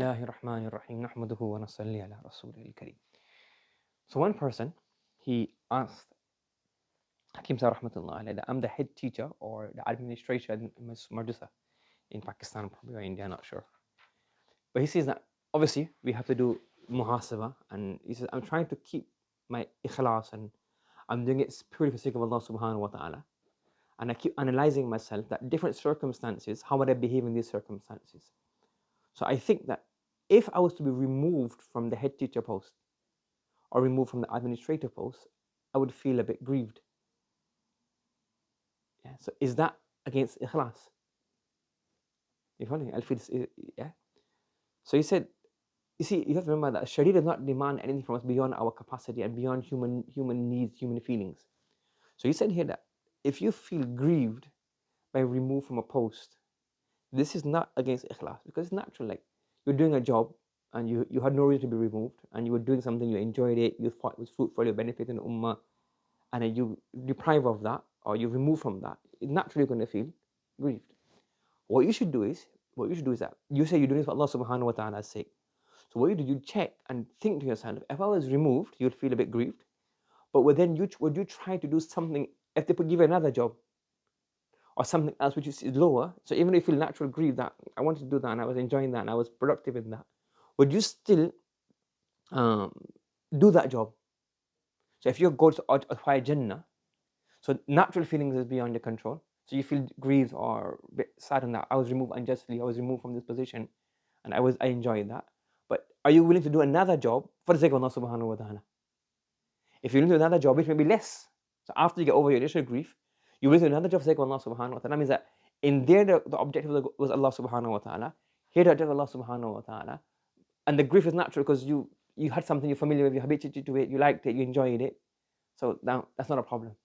Bismillahirrahmanirrahim. Nahmaduhu wa nasalli ala rasulil kareem. So one person, he asked Hakim Sir Rahmatullah alayhi, that I'm the head teacher or the administrator in Madrasa in Pakistan, probably, or India, not sure. But he says that obviously we have to do muhasaba, and he says, I'm trying to keep my ikhlas and I'm doing it purely for the sake of Allah subhanahu wa ta'ala. And I keep analyzing myself that different circumstances, how would I behave in these circumstances? So I think that if I was to be removed from the head teacher post or removed from the administrator post, I would feel a bit grieved. Yeah. So is that against ikhlas? You following? I'll feel yeah. So he said, you see, you have to remember that Sharia does not demand anything from us beyond our capacity and beyond human needs, human feelings. So he said here that if you feel grieved by removed from a post, this is not against ikhlas, because it's natural. Like, you're doing a job and you had no reason to be removed, and you were doing something, you enjoyed it, you thought it was fruitful, you benefited the ummah, and then you deprive of that or you remove from that, it's naturally going to feel grieved. What you should do is that you say you're doing this for Allah subhanahu wa ta'ala's sake. So what you do, you check and think to yourself, if I was removed, you'd feel a bit grieved. But would you try to do something if they give you another job or something else which is lower? So even if you feel natural grief that I wanted to do that and I was enjoying that and I was productive in that, would you still do that job? So if your goal is to acquire Jannah, so natural feelings is beyond your control. So you feel grieved or a bit saddened that I was removed unjustly, I was removed from this position, and I enjoyed that. But are you willing to do another job for the sake of Allah subhanahu wa ta'ala? If you're willing to do another job, which may be less. So after you get over your initial grief, you're willing to do another job for the sake of Allah subhanahu wa ta'ala. That means that in there the objective was Allah subhanahu wa ta'ala. Here the objective of Allah subhanahu wa ta'ala. And the grief is natural because you had something you're familiar with, you habituated to it, you liked it, you enjoyed it. So now that's not a problem.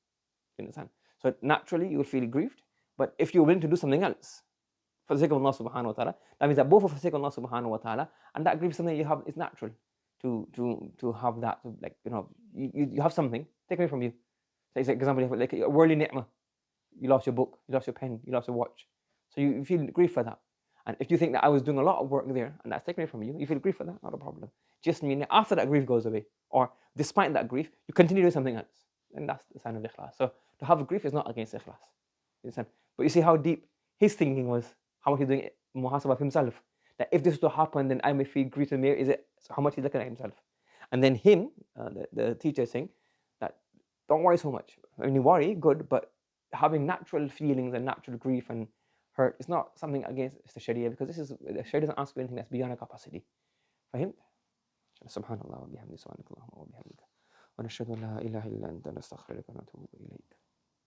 You understand? So naturally you will feel grieved. But if you're willing to do something else for the sake of Allah subhanahu wa ta'ala, that means that both are for the sake of Allah subhanahu wa ta'ala, and that grief is something you have, is natural to have that, to, like, you have something taken away from you. So it's like, example, you have like a worldly ni'mah. You lost your book, you lost your pen, you lost your watch. So you feel grief for that. And if you think that I was doing a lot of work there and that's taken away from you, you feel grief for that, not a problem. Just mean after that grief goes away, or despite that grief, you continue doing something else. And that's the sign of ikhlas. So to have grief is not against ikhlas. You understand? But you see how deep his thinking was, how much he's doing muhasabah of himself. That if this was to happen, then I may feel grief and is it, so how much he's looking at himself. And then him, the teacher, is saying that don't worry so much. I mean, you worry, good, but having natural feelings and natural grief and hurt is not something against the Sharia, because the Sharia doesn't ask for anything that's beyond our capacity. فهمت؟ سبحان الله وبحمده سبحانك اللهم وبحمدك ونشهد أن لا إله إلا أنت نستغفرك ونتوب إليك.